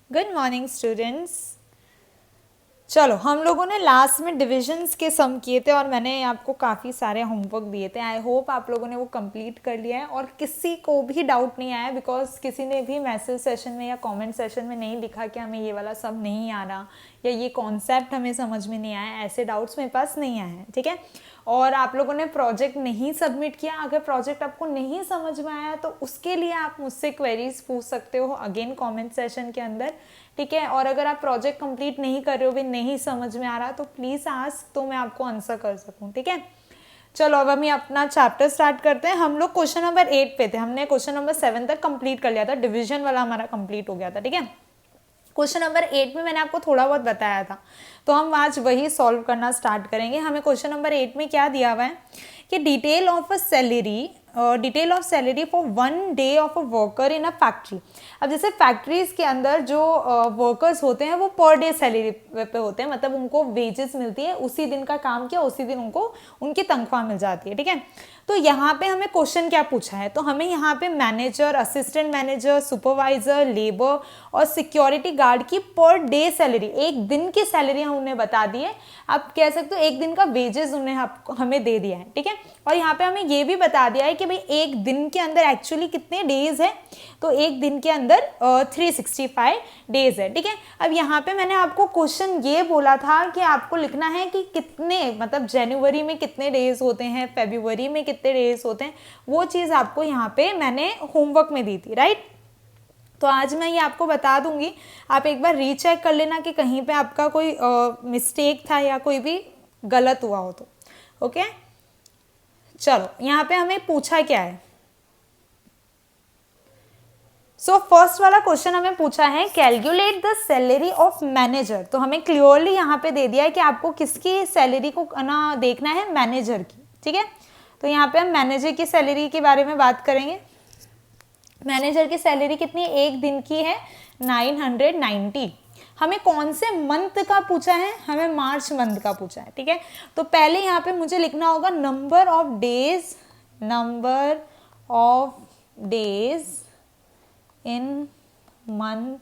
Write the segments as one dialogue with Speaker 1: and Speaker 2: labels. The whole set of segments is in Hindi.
Speaker 1: Good morning students. चलो, हम लोगों ने लास्ट में डिविजन्स के सम किए थे और मैंने आपको काफ़ी सारे होमवर्क दिए थे। आई होप आप लोगों ने वो कंप्लीट कर लिया है और किसी को भी डाउट नहीं आया, बिकॉज किसी ने भी मैसेज सेशन में या कमेंट सेशन में नहीं लिखा कि हमें ये वाला सम नहीं आ रहा या ये कॉन्सेप्ट हमें समझ में नहीं आया। ऐसे डाउट्स मेरे पास नहीं आए हैं, ठीक है। और आप लोगों ने प्रोजेक्ट नहीं सबमिट किया। अगर प्रोजेक्ट आपको नहीं समझ में आया तो उसके लिए आप मुझसे क्वेरीज पूछ सकते हो अगेन कमेंट सेशन के अंदर, ठीक है। और अगर आप प्रोजेक्ट कंप्लीट नहीं कर रहे हो, भी नहीं समझ में आ रहा, तो प्लीज़ आस्क, तो मैं आपको आंसर कर सकूं, ठीक है। चलो, अब हम अपना चैप्टर स्टार्ट करते हैं। हम लोग क्वेश्चन नंबर 8 पे थे। हमने क्वेश्चन नंबर 7 तक कंप्लीट कर लिया था, डिवीजन वाला हमारा कंप्लीट हो गया था, ठीक है। क्वेश्चन नंबर 8 में मैंने आपको थोड़ा बहुत बताया था, तो हम आज वही सॉल्व करना स्टार्ट करेंगे। हमें क्वेश्चन नंबर 8 में क्या दिया हुआ है कि detail of salary for 1 day of a worker in a factory. अब जैसे फैक्ट्रीज के अंदर जो वर्कर्स होते हैं वो पर डे सैलरी पे होते हैं, मतलब उनको वेजेस मिलती है, उसी दिन का काम किया उसी दिन उनको उनकी तनख्वाह मिल जाती है, ठीक है। तो यहाँ पे हमें क्वेश्चन क्या पूछा है, तो हमें यहाँ पे manager, assistant manager, supervisor, labour और सिक्योरिटी गार्ड की पर डे सैलरी, एक दिन की सैलरी हम उन्हें बता दी है। आप कह सकते हो एक दिन का वेजेस उन्हें हमें दे दिया है, ठीक है। और यहाँ पे हमें ये भी बता दिया है कि भाई एक दिन के अंदर एक्चुअली कितने डेज है, तो एक दिन के अंदर 365 डेज है, ठीक है। अब यहाँ पे मैंने आपको क्वेश्चन ये बोला था कि आपको लिखना है कि कितने, मतलब जनवरी में कितने डेज होते हैं, फरवरी में कितने डेज होते हैं, वो चीज़ आपको यहाँ पे मैंने होमवर्क में दी थी, राइट। तो आज मैं ये आपको बता दूंगी, आप एक बार रीचेक कर लेना कि कहीं पे आपका कोई मिस्टेक था या कोई भी गलत हुआ हो तो, ओके। चलो, यहाँ पे हमें पूछा क्या है। सो फर्स्ट वाला क्वेश्चन हमें पूछा है calculate the salary of manager. तो हमें क्लियरली यहाँ पे दे दिया है कि आपको किसकी सैलरी को ना देखना है, मैनेजर की, ठीक है। तो यहाँ पे हम मैनेजर की सैलरी के बारे में बात करेंगे। मैनेजर की सैलरी कितनी, एक दिन की है 990। हमें कौन से मंथ का पूछा है, हमें मार्च मंथ का पूछा है, ठीक है। तो पहले यहाँ पे मुझे लिखना होगा number of days in month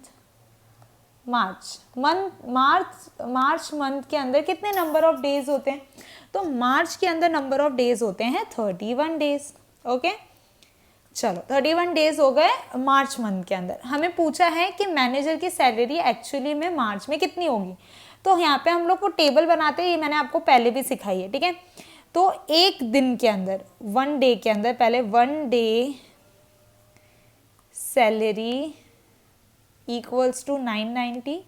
Speaker 1: March. March month के अंदर कितने नंबर ऑफ डेज होते हैं, तो मार्च के अंदर नंबर ऑफ डेज होते हैं 31 डेज, ओके। चलो, 31 डेज हो गए मार्च मंथ के अंदर। हमें पूछा है कि मैनेजर की सैलरी एक्चुअली में मार्च में कितनी होगी। तो यहाँ पे हम लोग को टेबल बनाते हैं, ये मैंने आपको पहले भी सिखाई है, ठीक है। तो एक दिन के अंदर, 1 डे के अंदर, पहले 1 day salary equals to 990,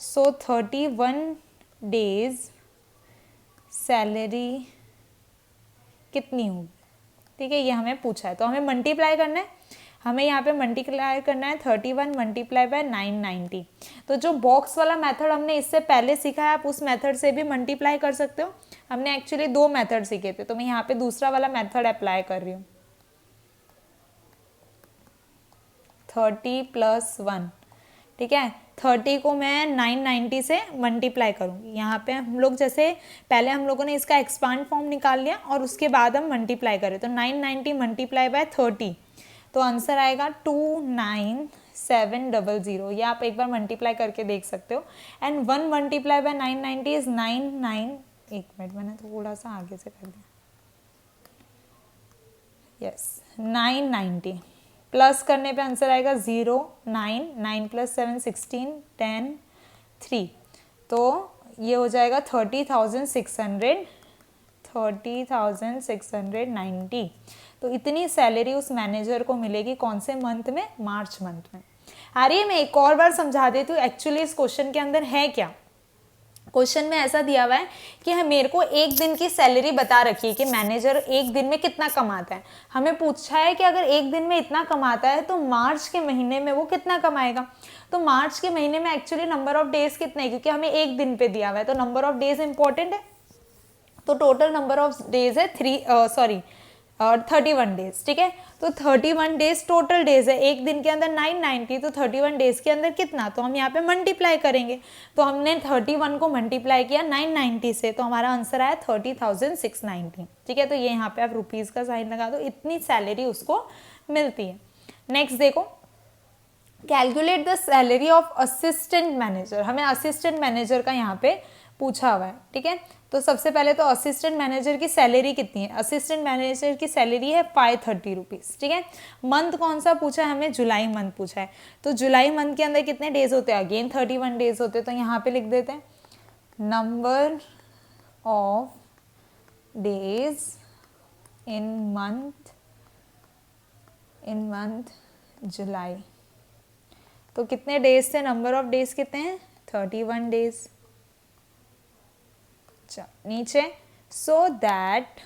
Speaker 1: so 31 days salary कितनी होगी, ठीक है। ये हमें पूछा है, तो हमें मल्टीप्लाई करना है। हमें यहाँ पे मल्टीप्लाई करना है 31 मल्टीप्लाई बाय 990। तो जो बॉक्स वाला मेथड हमने इससे पहले सीखा है, आप उस मेथड से भी मल्टीप्लाई कर सकते हो। हमने एक्चुअली 2 मेथड सीखे थे, तो मैं यहाँ पे दूसरा वाला मेथड अप्लाई कर रही हूँ। 30 + 1, ठीक है। 30 को मैं 990 से मल्टीप्लाई करूँगी। यहाँ पे हम लोग जैसे पहले हम लोगों ने इसका एक्सपांड फॉर्म निकाल लिया और उसके बाद हम मल्टीप्लाई करें, तो 990 मल्टीप्लाई बाय 30, तो आंसर आएगा 29700। ये आप एक बार मल्टीप्लाई करके देख सकते हो। And 1 multiply by 990 is 99। एक मिनट, मैंने थोड़ा सा आगे से कर दिया, यस 990 प्लस करने पे आंसर आएगा 0, 9, 9 + 7 16, 10, 3, तो ये हो जाएगा 30,690। तो इतनी सैलरी उस मैनेजर को मिलेगी कौन से मंथ में, मार्च मंथ में। अरे मैं एक और बार समझा देती हूँ एक्चुअली इस क्वेश्चन के अंदर है क्या। क्वेश्चन में ऐसा दिया हुआ है कि मेरे को एक दिन की सैलरी बता रखी है कि मैनेजर एक दिन में कितना कमाता है। हमें पूछा है कि अगर एक दिन में इतना कमाता है तो मार्च के महीने में वो कितना कमाएगा। तो मार्च के महीने में एक्चुअली नंबर ऑफ डेज कितने हैं, क्योंकि हमें एक दिन पे दिया हुआ है, तो नंबर ऑफ डेज इंपॉर्टेंट है। तो टोटल नंबर ऑफ डेज है 31 डेज, ठीक है। तो 31 डेज टोटल डेज है, एक दिन के अंदर 990, तो 31 डेज के अंदर कितना, तो हम यहाँ पे मल्टीप्लाई करेंगे। तो हमने 31 को मल्टीप्लाई किया 990 से, तो हमारा आंसर आया 30,690, ठीक है। तो ये यहाँ पे आप रुपीज़ का साइन लगा दो, इतनी सैलरी उसको मिलती है। नेक्स्ट देखो, calculate the salary of assistant manager, हमें असिस्टेंट मैनेजर का यहाँ पे पूछा हुआ है, ठीक है। तो सबसे पहले तो असिस्टेंट मैनेजर की सैलरी कितनी है, असिस्टेंट मैनेजर की सैलरी है 530 रुपीज़, ठीक है। मंथ कौन सा पूछा है हमें, जुलाई मंथ पूछा है। तो जुलाई मंथ के अंदर कितने डेज होते हैं, अगेन 31 डेज होते हैं। तो यहाँ पे लिख देते हैं number of days in month July. तो कितने डेज से, नंबर ऑफ डेज कितने हैं, 31 डेज। नीचे so that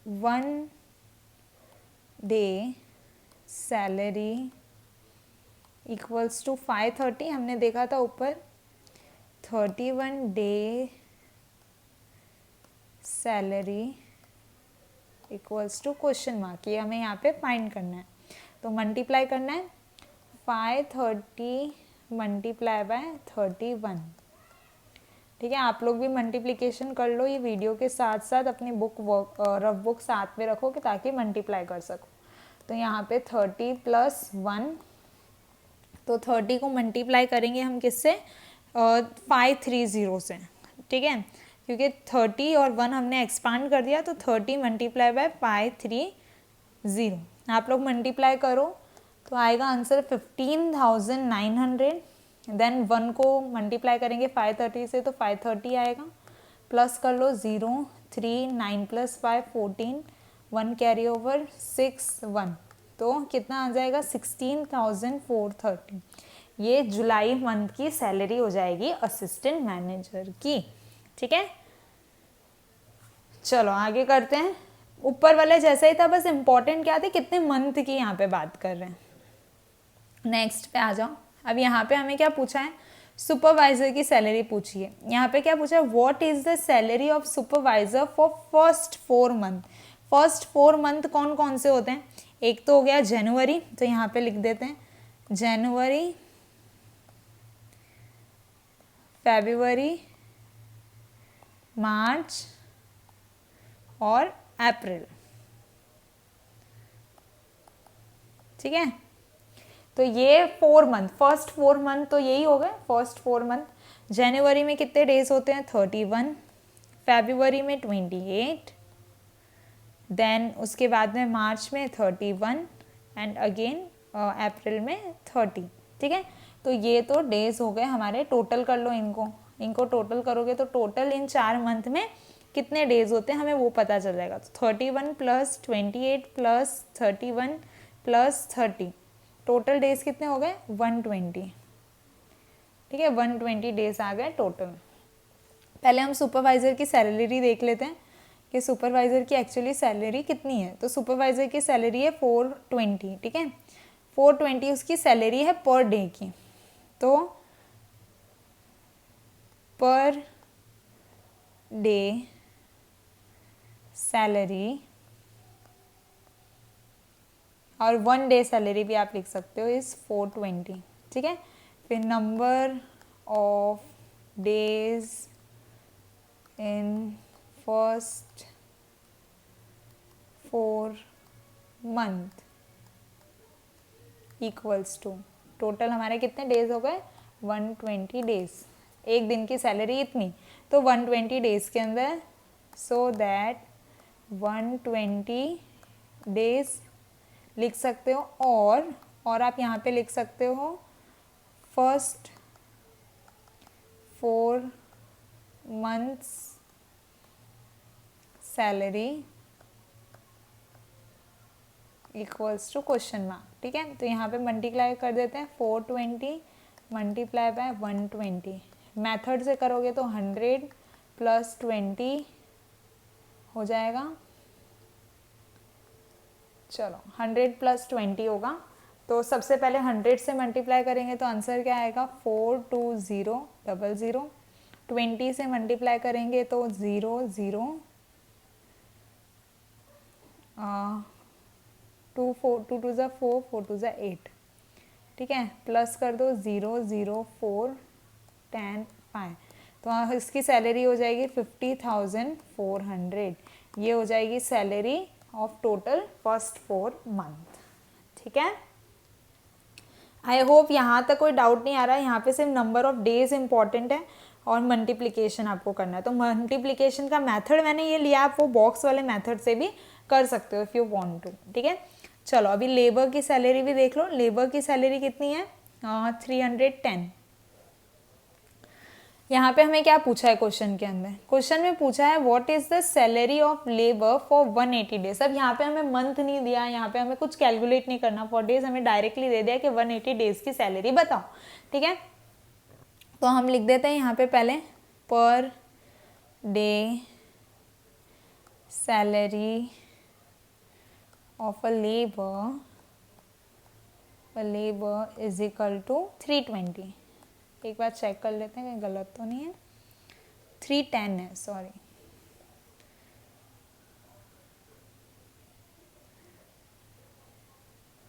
Speaker 1: 1 day salary equals to 530, हमने देखा था ऊपर 31 day salary equals to question mark, ये हमें यहाँ पे फाइंड करना है। तो मल्टीप्लाई करना है 530 मल्टीप्लाई बाय 31, ठीक है। आप लोग भी मल्टीप्लिकेशन कर लो, ये वीडियो के साथ साथ अपनी रफ बुक साथ में रखो कि ताकि मल्टीप्लाई कर सको। तो यहाँ पे 30 + 1, तो 30 को मल्टीप्लाई करेंगे हम किससे, 530 से, ठीक है। क्योंकि 30 और 1 हमने एक्सपांड कर दिया, तो 30 मल्टीप्लाई बाय 530, आप लोग मल्टीप्लाई करो तो आएगा आंसर 15,900। देन 1 को मल्टीप्लाई करेंगे 530 से, तो 530 आएगा, प्लस कर लो 0 3 9 + 5 14, 1 कैरी ओवर 6 1, तो कितना आ जाएगा 16,430। ये जुलाई मंथ की सैलरी हो जाएगी असिस्टेंट मैनेजर की, ठीक है। चलो आगे करते हैं, ऊपर वाले जैसा ही था, बस इम्पोर्टेंट क्या थे, कितने मंथ की यहाँ पे बात कर रहे हैं। नेक्स्ट पे आ जाओ। अब यहाँ पे हमें क्या पूछा है, सुपरवाइजर की सैलरी पूछी है। यहाँ पे क्या पूछा है, what is the salary of supervisor for first 4 month. First 4 month कौन कौन से होते हैं, एक तो हो गया जनवरी, तो यहाँ पे लिख देते हैं जनवरी, फरवरी, मार्च और अप्रैल, ठीक है। तो ये 4 मंथ, फर्स्ट 4 मंथ तो यही हो गए फर्स्ट 4 मंथ। जनवरी में कितने डेज होते हैं, 31, फरवरी में 28, देन उसके बाद में मार्च में 31 एंड अगेन अप्रैल में 30, ठीक है। तो ये तो डेज हो गए हमारे, टोटल कर लो इनको टोटल करोगे तो टोटल इन 4 मंथ में कितने डेज होते हैं हमें वो पता चल जाएगा। तो 31 + 28 + 31 + 30, टोटल डेज कितने हो गए 120, ठीक है। 120 डेज आ गए टोटल। पहले हम सुपरवाइजर की सैलरी देख लेते हैं कि सुपरवाइजर की एक्चुअली सैलरी कितनी है। तो सुपरवाइजर की सैलरी है 420, ठीक है। 420 उसकी सैलरी है पर डे की, तो पर डे सैलरी, और 1 डे सैलरी भी आप लिख सकते हो इस 420, ठीक है। फिर number of days in first 4 month equals to, total हमारे कितने डेज हो गए 120 डेज। एक दिन की सैलरी इतनी, तो 120 डेज के अंदर, सो दैट 120 डेज लिख सकते हो। और आप यहाँ पे लिख सकते हो first 4 months salary equals to question mark, ठीक है। तो यहाँ पे मल्टीप्लाई कर देते हैं 420 मल्टीप्लाई बाय 120, मेथड से करोगे तो 100 + 20 हो जाएगा। चलो 100 + 20 होगा, तो सबसे पहले 100 से मल्टीप्लाई करेंगे तो आंसर क्या आएगा 42000। 20 से मल्टीप्लाई करेंगे तो 0 0, 2 4 2 2 4 4 2 8, ठीक है। प्लस कर दो 0 0 4 10 5, तो इसकी सैलरी हो जाएगी 50,400। ये हो जाएगी salary of total first 4 month. ठीक है, आई होप यहाँ तक कोई डाउट नहीं आ रहा है। यहाँ पे सिर्फ नंबर ऑफ डेज इंपॉर्टेंट है और मल्टीप्लिकेशन आपको करना है। तो मल्टीप्लिकेशन का मेथड मैंने ये लिया, आप वो बॉक्स वाले मेथड से भी कर सकते हो इफ़ यू वांट टू। ठीक है, चलो अभी लेबर की सैलरी भी देख लो। लेबर की सैलरी कितनी है? 310। यहाँ पे हमें क्या पूछा है क्वेश्चन के अंदर? क्वेश्चन में पूछा है what is the salary of labour for 180 days. अब यहाँ पे हमें मंथ नहीं दिया, यहाँ पे हमें कुछ कैलकुलेट नहीं करना फॉर डेज, हमें डायरेक्टली दे दिया कि 180 डेज की सैलरी बताओ। ठीक है, तो हम लिख देते हैं यहाँ पे पहले per day salary of a labour is equal to 320। एक बार चेक कर लेते हैं कहीं गलत तो नहीं है, 310 है, सॉरी।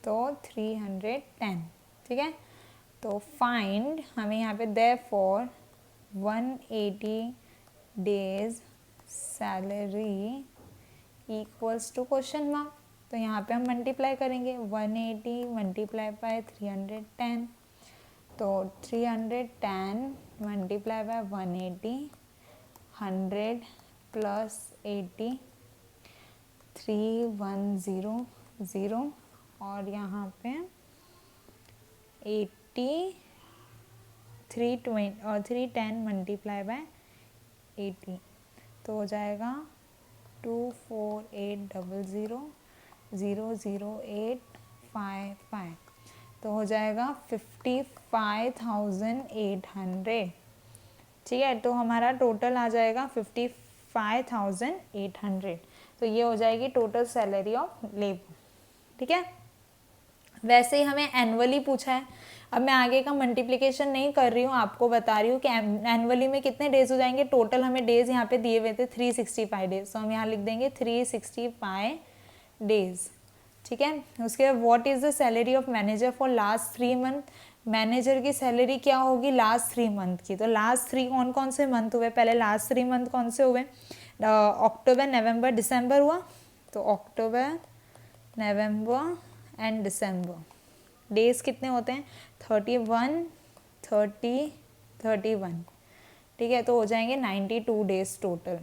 Speaker 1: तो 310। ठीक है, तो फाइंड हमें यहाँ पे therefore 180 days salary equals to question mark. तो यहाँ पे हम मल्टीप्लाई करेंगे 180 मल्टीप्लाई बाय 310। तो 310 मल्टीप्लाई बाय 180, 100 प्लस 80, 3100 और यहाँ पे 80, 320 और 310 मल्टीप्लाई बाय 80 तो हो जाएगा 2480000855। तो हो जाएगा 55,800। ठीक है, तो हमारा टोटल आ जाएगा 55,800। तो ये हो जाएगी टोटल सैलरी ऑफ लेबर। ठीक है, वैसे ही हमें एनुअली पूछा है। अब मैं आगे का मल्टीप्लिकेशन नहीं कर रही हूँ, आपको बता रही हूँ कि एनुअली में कितने डेज हो जाएंगे। टोटल हमें डेज यहाँ पे दिए हुए थे 365 डेज, तो हम यहाँ लिख देंगे 365 डेज। ठीक है, उसके बाद what is the salary of manager for last 3 month. Manager की सैलरी क्या होगी लास्ट 3 मंथ की। तो लास्ट 3 कौन कौन से मंथ हुए? पहले लास्ट 3 मंथ कौन से हुए? अक्टूबर, नवंबर, दिसंबर हुआ। तो अक्टूबर, नवंबर एंड दिसंबर। डेज कितने होते हैं? 31, 30, 31। ठीक है, तो हो जाएंगे 92 डेज टोटल।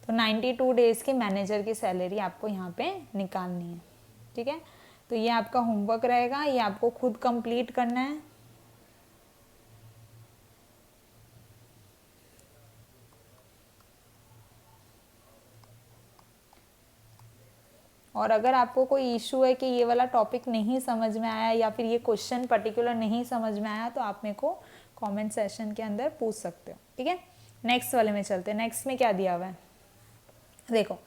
Speaker 1: तो 92 डेज की मैनेजर की सैलरी आपको यहाँ पे निकालनी है। ठीक है, तो ये आपका होमवर्क रहेगा, ये आपको खुद कंप्लीट करना है। और अगर आपको कोई इशू है कि ये वाला टॉपिक नहीं समझ में आया या फिर ये क्वेश्चन पर्टिकुलर नहीं समझ में आया, तो आप मेरे को कमेंट सेशन के अंदर पूछ सकते हो। ठीक है, नेक्स्ट वाले में चलते हैं। नेक्स्ट में क्या दिया हुआ है देखो,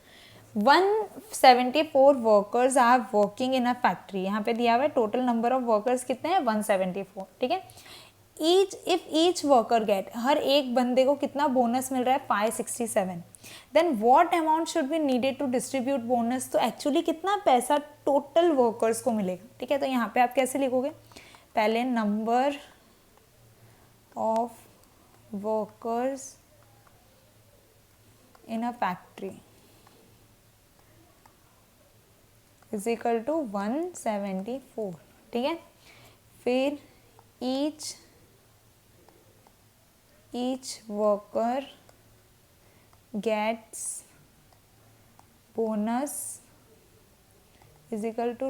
Speaker 1: 174 workers are working in a factory. यहाँ पे दिया हुआ है टोटल नंबर ऑफ वर्कर्स कितने हैं? 174। ठीक है, ईच वर्कर गेट, हर एक बंदे को कितना बोनस मिल रहा है? 567। Then what amount should be needed to distribute bonus. तो एक्चुअली कितना पैसा टोटल वर्कर्स को मिलेगा। ठीक है, तो यहाँ पे आप कैसे लिखोगे? पहले number of workers in a factory is equal to 174। ठीक है, फिर each worker gets bonus is equal to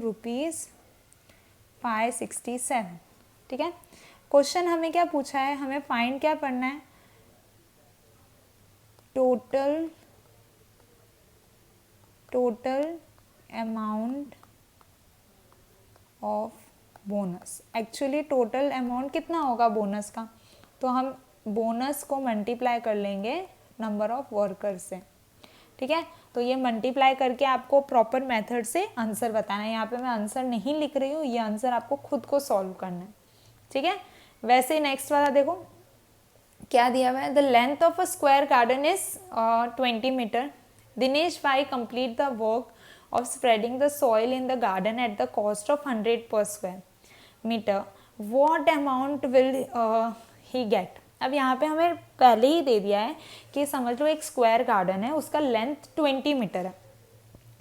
Speaker 1: ₹567। ठीक है, क्वेश्चन हमें क्या पूछा है? हमें फाइंड क्या करना है? Total amount of bonus. Actually total amount कितना होगा बोनस का? तो हम बोनस को मल्टीप्लाई कर लेंगे नंबर ऑफ वर्कर से। ठीक है, तो ये मल्टीप्लाई करके आपको प्रॉपर मेथड से आंसर बताना है। यहाँ पे मैं आंसर नहीं लिख रही हूँ, ये आंसर आपको खुद को सॉल्व करना है। ठीक है, वैसे नेक्स्ट वाला देखो क्या दिया हुआ है। The length of a square garden is 20 metre. Dinesh bhai complete the work of spreading the soil in the garden at the cost of 100 per square meter. What amount will he get? अब यहाँ पे हमें पहले ही दे दिया है कि समझ लो एक स्क्वायर गार्डन है, उसका लेंथ 20 मीटर है,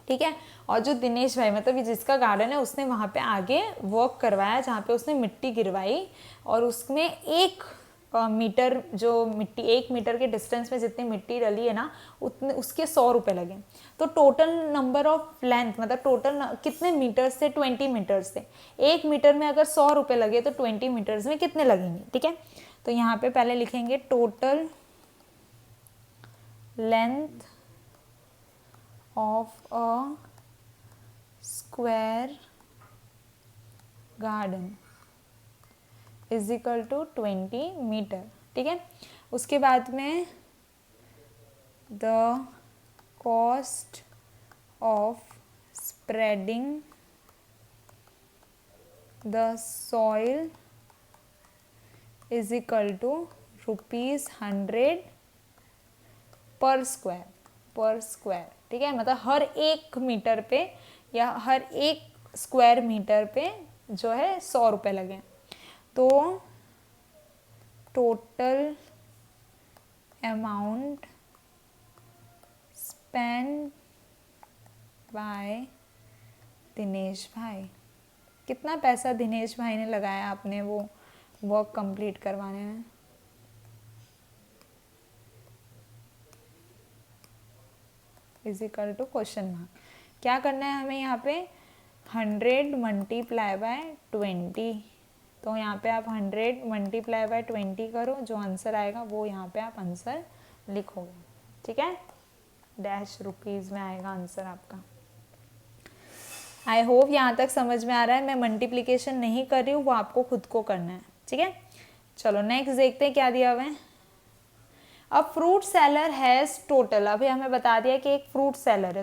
Speaker 1: ठीक है। और जो दिनेश भाई मतलब जिसका गार्डन है उसने वहाँ पे आगे वर्क करवाया जहाँ पे उसने मिट्टी गिरवाई और उसमें 1 मीटर जो मिट्टी 1 मीटर के डिस्टेंस में जितनी मिट्टी डली है ना उतने उसके 100 रुपये लगे। तो टोटल नंबर ऑफ लेंथ मतलब टोटल कितने मीटर्स से 20 मीटर्स से 1 मीटर में अगर 100 रुपये लगे तो 20 मीटर्स में कितने लगेंगे, ठीक है। तो यहाँ पे पहले लिखेंगे total length of a square garden is equal to 20 metre, ठीक है। उसके बाद में the cost of spreading the soil is equal to ₹100 per square, ठीक है। मतलब हर 1 मीटर पे या हर 1 स्क्वायर मीटर पे जो है 100 रुपये लगे। तो total amount spend by Dinesh भाई, कितना पैसा दिनेश भाई ने लगाया अपने वो वर्क कंप्लीट करवाने में। Is equal to question mark. क्या करना है हमें यहाँ पे 100 मल्टीप्लाई बाय 20। तो यहाँ पे आप 100 मल्टीप्लाई बाय 20 करो, जो आंसर आएगा वो यहाँ पे आप आंसर लिखोगे, ठीक है। डैश रुपीज़ में आएगा आंसर आपका। आई होप यहाँ तक समझ में आ रहा है। मैं मल्टीप्लिकेशन नहीं कर रही हूँ, वो आपको खुद को करना है, ठीक है। चलो नेक्स्ट देखते हैं क्या दिया हुआ है। अब फ्रूट सेलर हैज़ टोटल, अभी हमें बता दिया कि एक फ्रूट सेलर है,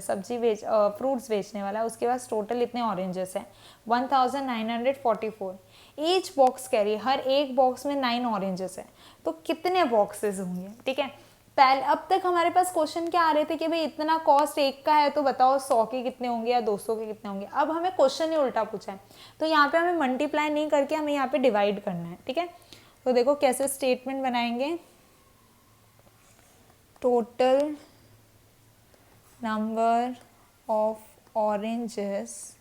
Speaker 1: फ्रूट्स बेचने वाला है, उसके पास टोटल इतने ऑरेंजेस हैं 1944। ईच बॉक्स कैरी, हर एक बॉक्स में 9 ऑरेंजेस है, तो कितने बॉक्सेस होंगे, ठीक है। पहले अब तक हमारे पास क्वेश्चन क्या आ रहे थे कि भाई इतना कॉस्ट एक का है तो बताओ 100 के कितने होंगे या 200 के कितने होंगे। अब हमें क्वेश्चन ही उल्टा पूछा है, तो यहाँ पे हमें मल्टीप्लाई नहीं करके हमें यहाँ पे डिवाइड करना है, ठीक है। तो देखो कैसे स्टेटमेंट बनाएंगे। Total number of oranges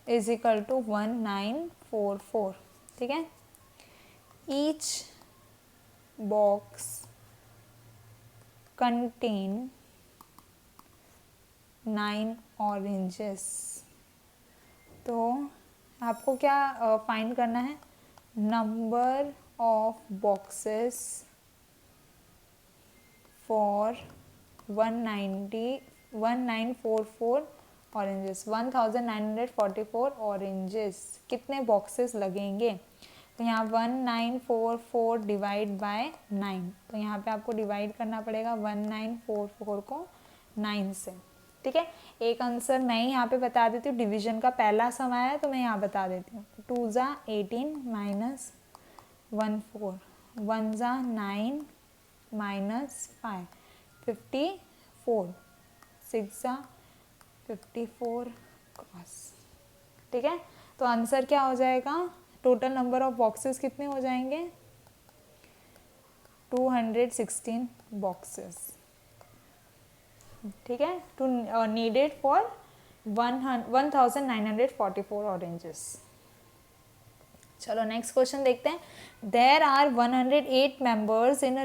Speaker 1: is equal to 1944, ठीक है। Each box contain 9 oranges. तो आपको क्या फाइंड करना है, number of boxes for 1944 oranges, 1944 oranges कितने बॉक्सेस लगेंगे। तो यहाँ 1944 डिवाइड बाय 9, तो यहाँ पे आपको डिवाइड करना पड़ेगा 1944 को 9 से, ठीक है। एक आंसर मैं यहाँ पे बता देती हूँ, डिवीजन का पहला सम आया है तो मैं यहाँ बता देती हूँ। 2 × 18 माइनस 1 4, 1 × 9 माइनस 5 54, 6 × 54 क्रॉस, ठीक है। तो आंसर क्या हो जाएगा, टोटल नंबर ऑफ बॉक्सेस कितने हो जाएंगे 216 बॉक्सेस, ठीक है। To needed for 1944 oranges. चलो नेक्स्ट क्वेश्चन देखते हैं। There are 108 members in a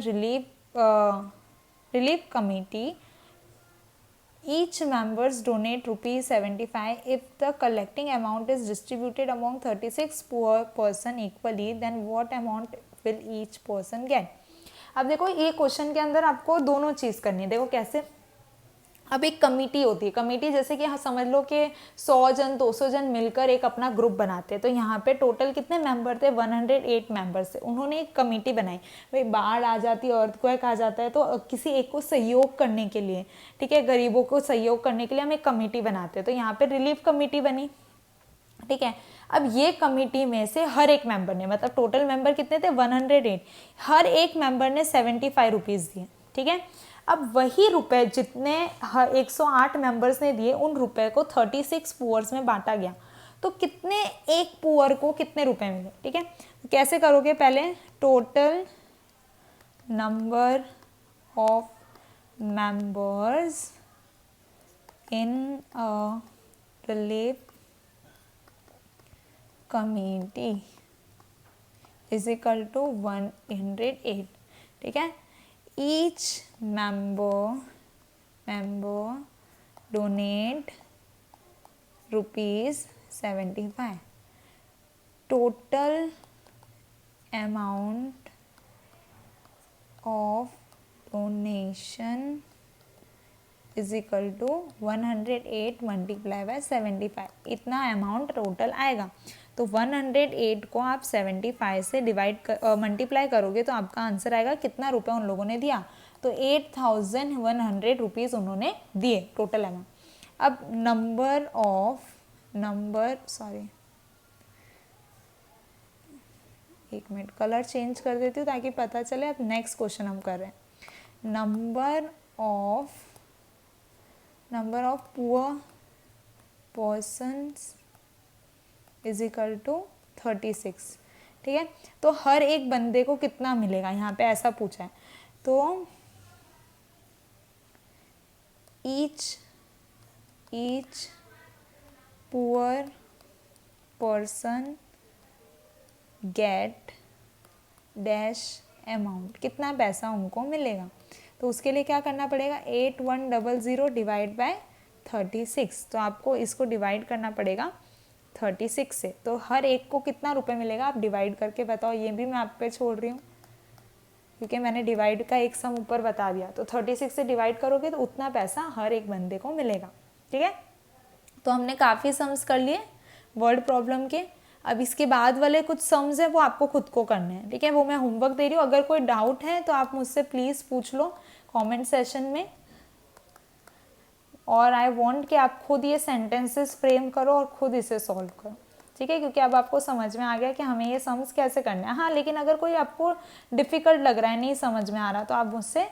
Speaker 1: relief committee. Each members donate ₹75. If the collecting amount is distributed among 36 poor person equally, then what amount will each person get? अब देखो ये क्वेश्चन के अंदर आपको दोनों चीज़ करनी है। देखो कैसे, अब एक कमेटी होती है, कमेटी जैसे कि हाँ समझ लो कि 100 जन 200 जन मिलकर एक अपना ग्रुप बनाते हैं। तो यहाँ पे टोटल कितने मेंबर थे, 108 मेंबर्स थे। उन्होंने एक कमेटी बनाई, भाई बाढ़ आ जाती है, अर्थक्वेक आ जाता है, तो किसी एक को सहयोग करने के लिए, ठीक है, गरीबों को सहयोग करने के लिए हम एक कमेटी बनाते हैं। तो यहाँ पे रिलीफ कमेटी बनी, ठीक है। अब ये कमेटी में से हर एक मेंबर ने, मतलब टोटल मेंबर कितने थे 108, हर एक मेंबर ने 75 रुपीज़ दिए, ठीक है। अब वही रुपए जितने 108 मेंबर्स ने दिए, उन रुपए को 36 पुअर्स में बांटा गया। तो कितने एक पुअर को कितने रुपए मिले, ठीक है। तो कैसे करोगे, पहले total number of members in a relief community is equal to 108, ठीक है। Each member donate ₹75, total amount of donation is equal to 108 multiply by 75, इतना अमाउंट टोटल आएगा। तो 108 को आप 75 से मल्टीप्लाई करोगे तो आपका आंसर आएगा कितना रुपए उन लोगों ने दिया, तो 8100 रुपीज़ उन्होंने दिए टोटल अमाउंट। अब एक मिनट कलर चेंज कर देती हूँ ताकि पता चले। अब नेक्स्ट क्वेश्चन हम कर रहे हैं, number of poor persons is equal to 36, ठीक है। तो हर एक बंदे को कितना मिलेगा, यहाँ पे ऐसा पूछा है। तो each poor person get dash amount, कितना पैसा उनको मिलेगा। तो उसके लिए क्या करना पड़ेगा, 8100 डिवाइड बाय 36, तो आपको इसको डिवाइड करना पड़ेगा 36 से। तो हर एक को कितना रुपए मिलेगा आप डिवाइड करके बताओ, ये भी मैं आप पे छोड़ रही हूँ क्योंकि मैंने डिवाइड का एक सम ऊपर बता दिया। तो 36 से डिवाइड करोगे तो उतना पैसा हर एक बंदे को मिलेगा, ठीक है। तो हमने काफ़ी सम्स कर लिए वर्ड प्रॉब्लम के। अब इसके बाद वाले कुछ सम्स है वो आपको खुद को करने हैं, ठीक है। वो मैं होमवर्क दे रही हूँ, अगर कोई डाउट है तो आप मुझसे प्लीज़ पूछ लो कमेंट सेशन में। और आई वांट कि आप खुद ये सेंटेंसेस फ्रेम करो और खुद इसे सॉल्व करो, ठीक है, क्योंकि अब आपको समझ में आ गया कि हमें ये सम्स कैसे करने हैं। हाँ, लेकिन अगर कोई आपको डिफ़िकल्ट लग रहा है, नहीं समझ में आ रहा, तो आप मुझसे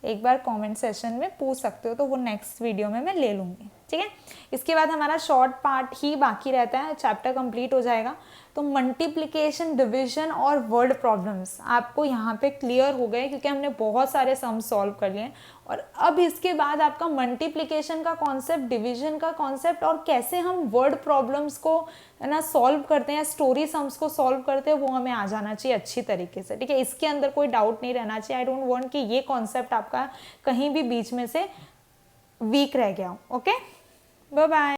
Speaker 1: एक बार कमेंट सेशन में पूछ सकते हो, तो वो नेक्स्ट वीडियो में मैं ले लूँगी, ठीक है। इसके बाद हमारा शॉर्ट पार्ट ही बाकी रहता है, चैप्टर कंप्लीट हो जाएगा। तो मल्टीप्लिकेशन, डिवीजन और वर्ड प्रॉब्लम्स आपको यहाँ पे क्लियर हो गए क्योंकि हमने बहुत सारे सम सॉल्व कर लिए। और अब इसके बाद आपका मल्टीप्लिकेशन का कॉन्सेप्ट, डिवीजन का कॉन्सेप्ट और कैसे हम वर्ड प्रॉब्लम्स को है ना सॉल्व करते हैं, स्टोरी सम्स को सॉल्व करते हैं, वो हमें आ जाना चाहिए अच्छी तरीके से, ठीक है। इसके अंदर कोई डाउट नहीं रहना चाहिए। आई डोंट वांट कि ये कॉन्सेप्ट आपका कहीं भी बीच में से वीक रह गया हो। Okay, bye bye.